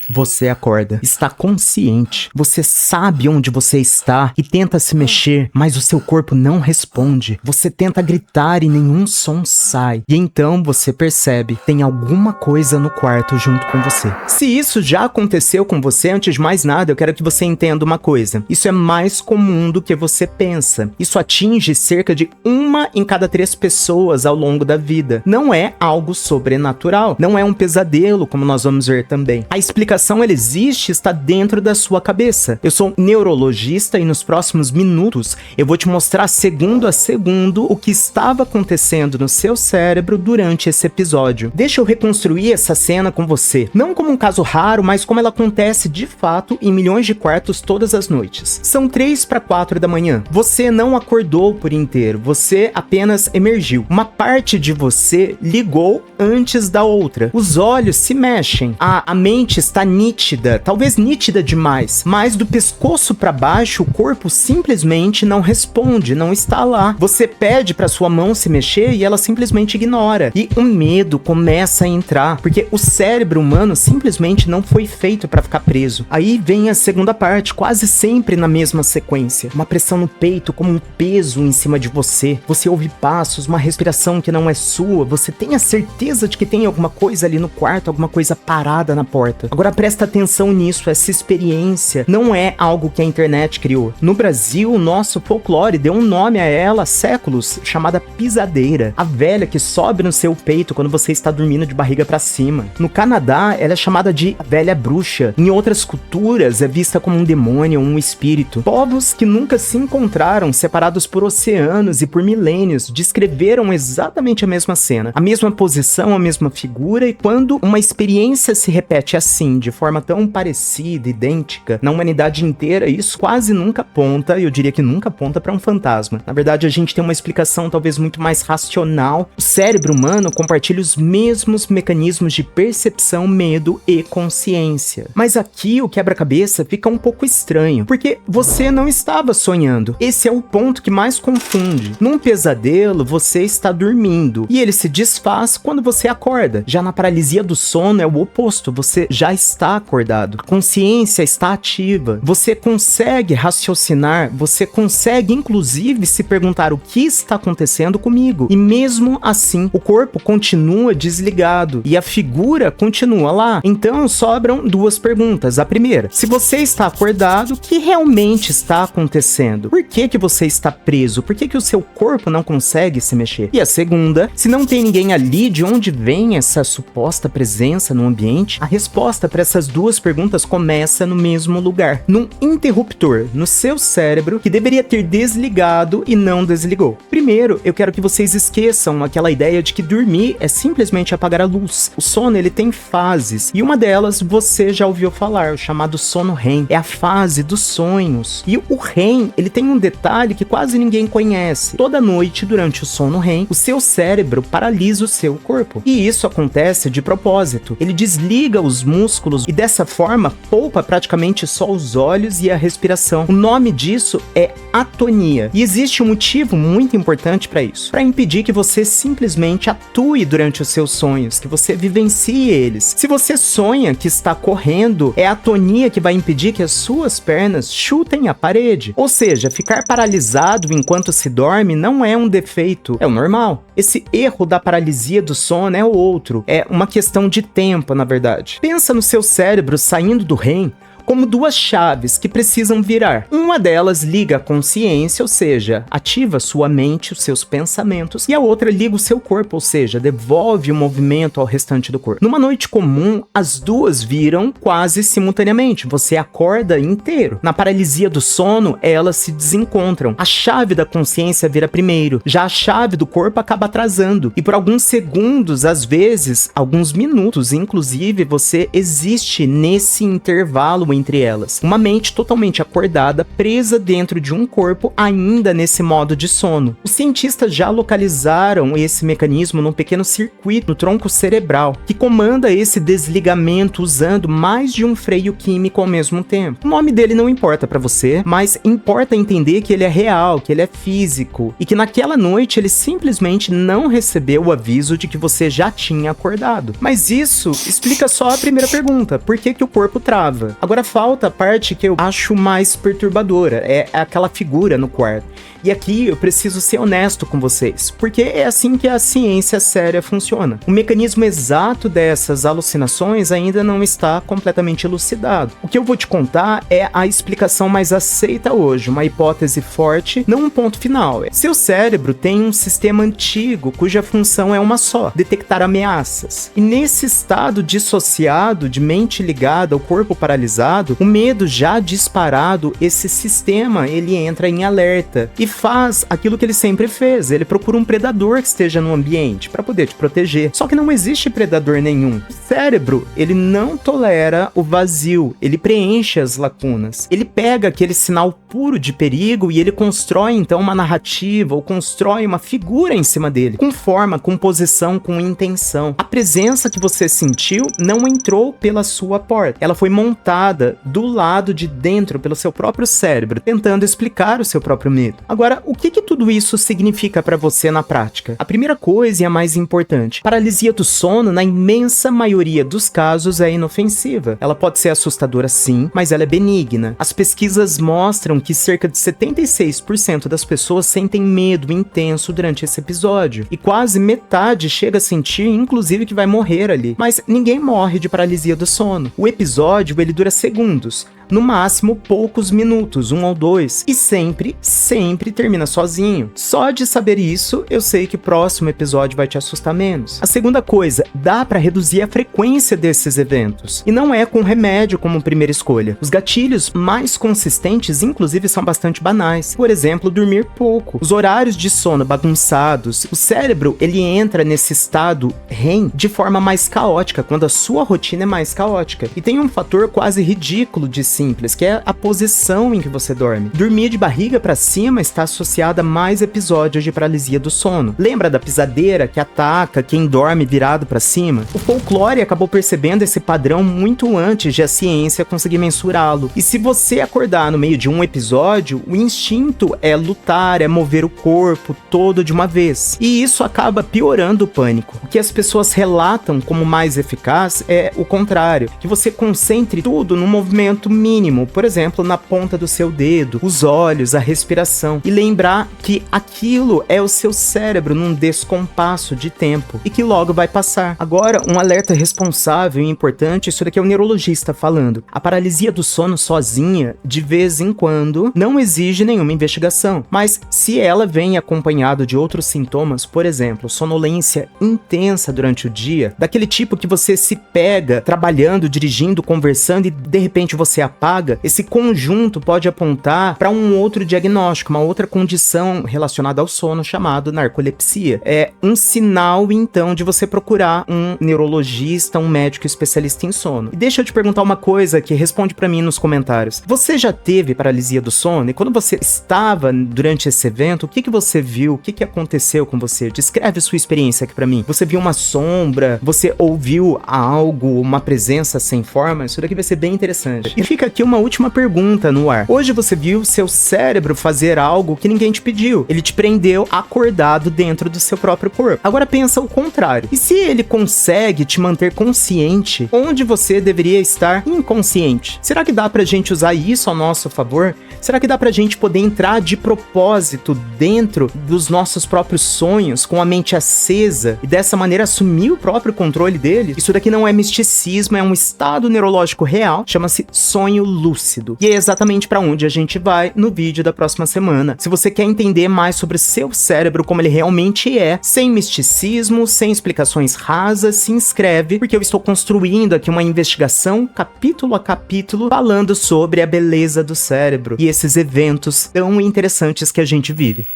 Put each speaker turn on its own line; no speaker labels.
você acorda, está consciente, você sabe onde você está e tenta se mexer, mas o seu corpo não responde. Você tenta gritar e nenhum som sai. E então você percebe, tem alguma coisa no quarto junto com você. Se isso já aconteceu com você, antes de mais nada, eu quero que você entenda uma coisa. Isso é mais comum do que você pensa. Isso atinge cerca de 1 em cada 3 pessoas ao longo da vida. Não é algo sobrenatural. Não é um pesadelo, como nós vamos ver também. A explicação, ela existe, está dentro da sua cabeça. Eu sou neurologista e nos próximos minutos eu vou te mostrar segundo a segundo o que estava acontecendo no seu cérebro durante esse episódio. Deixa eu reconstruir essa cena com você. Não como um caso raro, mas como ela acontece de fato em milhões de quartos todas as noites. São 3 para 4 da manhã. Você não acordou por inteiro, você apenas emergiu. Uma parte de você ligou antes da outra. Os olhos se mexem. A mente está nítida, talvez nítida demais, mas do pescoço para baixo o corpo simplesmente não responde, não está lá. Você pede para sua mão se mexer e ela simplesmente ignora. E o medo começa a entrar, porque o cérebro humano simplesmente não foi feito para ficar preso. Aí vem a segunda parte, quase sempre na mesma sequência. Uma pressão no peito como um peso em cima de você. Você ouve passos, uma respiração que não é sua. Você tem a certeza de que tem alguma coisa ali no quarto, alguma coisa parada na porta. Agora presta atenção nisso, essa experiência não é algo que a internet criou. No Brasil, o nosso folclore deu um nome a ela há séculos, chamada pisadeira. A velha que sobe no seu peito quando você está dormindo de barriga para cima. No Canadá, ela é chamada de velha bruxa. Em outras culturas, é vista como um demônio ou um espírito. Povos que nunca se encontraram, separados por oceanos e por milênios, descreveram exatamente a mesma cena, a mesma posição, a mesma figura, e quando uma experiência se repete assim, de forma tão parecida, idêntica, na humanidade inteira, isso quase nunca aponta, eu diria que nunca aponta para um fantasma. Na verdade, a gente tem uma explicação talvez muito mais racional. O cérebro humano compartilha os mesmos mecanismos de percepção, medo e consciência. Mas aqui o quebra-cabeça fica um pouco estranho, porque você não estava sonhando. Esse é o ponto que mais confunde. Num pesadelo, você está dormindo, e ele se desfaz quando você acorda. Já na paralisia do sono é o oposto, você já está acordado. A consciência está ativa, você consegue raciocinar, você consegue inclusive se perguntar o que está acontecendo comigo. E mesmo assim, o corpo continua desligado e a figura continua lá. Então sobram 2 perguntas. A primeira, se você está acordado, o que realmente está acontecendo? Por que você está preso? Por que o seu corpo não consegue se mexer? E a segunda, se não tem ninguém ali, de onde vem essa suposta presença no ambiente? A resposta para essas 2 perguntas começa no mesmo lugar, num interruptor no seu cérebro que deveria ter desligado e não desligou. Primeiro, eu quero que vocês esqueçam aquela ideia de que dormir é simplesmente apagar a luz. O sono, ele tem fases, e uma delas você já ouviu falar, o chamado sono REM. É a fase dos sonhos. E o REM, ele tem um detalhe que quase ninguém conhece. Toda noite, durante o sono REM, o seu cérebro paralisa o seu corpo. E isso acontece de propósito. Ele desliga os músculos e dessa forma poupa praticamente só os olhos e a respiração. O nome disso é atonia. E existe um motivo muito importante para isso. Para impedir que você simplesmente atue durante os seus sonhos, que você vivencie eles. Se você sonha que está correndo, é a atonia que vai impedir que as suas pernas chutem a parede. Ou seja, ficar paralisado enquanto se dorme não é um defeito, é o normal. Esse erro da paralisia do sono é o outro, é uma questão de tempo, na verdade. Pensa no seu cérebro saindo do REM como 2 chaves que precisam virar. Uma delas liga a consciência, ou seja, ativa sua mente, os seus pensamentos, e a outra liga o seu corpo, ou seja, devolve o movimento ao restante do corpo. Numa noite comum, as 2 viram quase simultaneamente, você acorda inteiro. Na paralisia do sono, elas se desencontram. A chave da consciência vira primeiro, já a chave do corpo acaba atrasando, e por alguns segundos, às vezes, alguns minutos, inclusive, você existe nesse intervalo entre elas. Uma mente totalmente acordada, presa dentro de um corpo ainda nesse modo de sono. Os cientistas já localizaram esse mecanismo num pequeno circuito no tronco cerebral, que comanda esse desligamento usando mais de um freio químico ao mesmo tempo. O nome dele não importa pra você, mas importa entender que ele é real, que ele é físico, e que naquela noite ele simplesmente não recebeu o aviso de que você já tinha acordado. Mas isso explica só a primeira pergunta, por que que o corpo trava? Agora falta a parte que eu acho mais perturbadora, é aquela figura no quarto. E aqui eu preciso ser honesto com vocês, porque é assim que a ciência séria funciona. O mecanismo exato dessas alucinações ainda não está completamente elucidado. O que eu vou te contar é a explicação mais aceita hoje, uma hipótese forte, não um ponto final. Seu cérebro tem um sistema antigo cuja função é uma só: detectar ameaças. E nesse estado dissociado, de mente ligada ao corpo paralisado, o medo já disparado, esse sistema ele entra em alerta e faz aquilo que ele sempre fez. Ele procura um predador que esteja no ambiente para poder te proteger. Só que não existe predador nenhum. O cérebro, ele não tolera o vazio, ele preenche as lacunas. Ele pega aquele sinal puro de perigo e ele constrói então uma narrativa ou constrói uma figura em cima dele, com forma, com posição, com intenção. A presença que você sentiu não entrou pela sua porta. Ela foi montada do lado de dentro pelo seu próprio cérebro, tentando explicar o seu próprio medo. Agora, o que tudo isso significa para você na prática? A primeira coisa e a mais importante: paralisia do sono, na imensa maioria dos casos, é inofensiva. Ela pode ser assustadora sim, mas ela é benigna. As pesquisas mostram que cerca de 76% das pessoas sentem medo intenso durante esse episódio, e quase metade chega a sentir, inclusive, que vai morrer ali. Mas ninguém morre de paralisia do sono. O episódio, ele dura segundos, no máximo poucos minutos, 1 ou 2, e sempre termina sozinho. Só de saber isso, eu sei que o próximo episódio vai te assustar menos. A segunda coisa, dá pra reduzir a frequência desses eventos, e não é com remédio como primeira escolha. Os gatilhos mais consistentes, inclusive, são bastante banais. Por exemplo, dormir pouco, os horários de sono bagunçados. O cérebro, ele entra nesse estado REM de forma mais caótica, quando a sua rotina é mais caótica. E tem um fator quase ridículo de simples, que é a posição em que você dorme. Dormir de barriga pra cima está associado a mais episódios de paralisia do sono. Lembra da pisadeira que ataca quem dorme virado pra cima? O folclore acabou percebendo esse padrão muito antes de a ciência conseguir mensurá-lo. E se você acordar no meio de um episódio, o instinto é lutar, é mover o corpo todo de uma vez. E isso acaba piorando o pânico. O que as pessoas relatam como mais eficaz é o contrário, que você concentre tudo no movimento mínimo, por exemplo, na ponta do seu dedo, os olhos, a respiração, e lembrar que aquilo é o seu cérebro num descompasso de tempo e que logo vai passar. Agora, um alerta responsável e importante, isso daqui é o neurologista falando. A paralisia do sono sozinha, de vez em quando, não exige nenhuma investigação, mas se ela vem acompanhada de outros sintomas, por exemplo, sonolência intensa durante o dia, daquele tipo que você se pega trabalhando, dirigindo, conversando e de repente você apaga, esse conjunto pode apontar para um outro diagnóstico, uma outra condição relacionada ao sono chamado narcolepsia. É um sinal, então, de você procurar um neurologista, um médico especialista em sono. E deixa eu te perguntar uma coisa que responde para mim nos comentários. Você já teve paralisia do sono? E quando você estava durante esse evento, o que você viu? O que aconteceu com você? Descreve sua experiência aqui para mim. Você viu uma sombra? Você ouviu algo, uma presença sem forma? Isso daqui vai ser bem interessante. E fica aqui uma última pergunta no ar. Hoje você viu seu cérebro fazer algo que ninguém te pediu. Ele te prendeu acordado dentro do seu próprio corpo. Agora pensa o contrário. E se ele consegue te manter consciente onde você deveria estar inconsciente? Será que dá pra gente usar isso ao nosso favor? Será que dá pra gente poder entrar de propósito dentro dos nossos próprios sonhos com a mente acesa e dessa maneira assumir o próprio controle deles? Isso daqui não é misticismo, é um estado neurológico real, chama-se sonho lúcido. E é exatamente pra onde a gente vai no vídeo da próxima semana. Se você quer entender mais sobre seu cérebro, como ele realmente é, sem misticismo, sem explicações rasas, se inscreve, porque eu estou construindo aqui uma investigação, capítulo a capítulo, falando sobre a beleza do cérebro e esses eventos tão interessantes que a gente vive.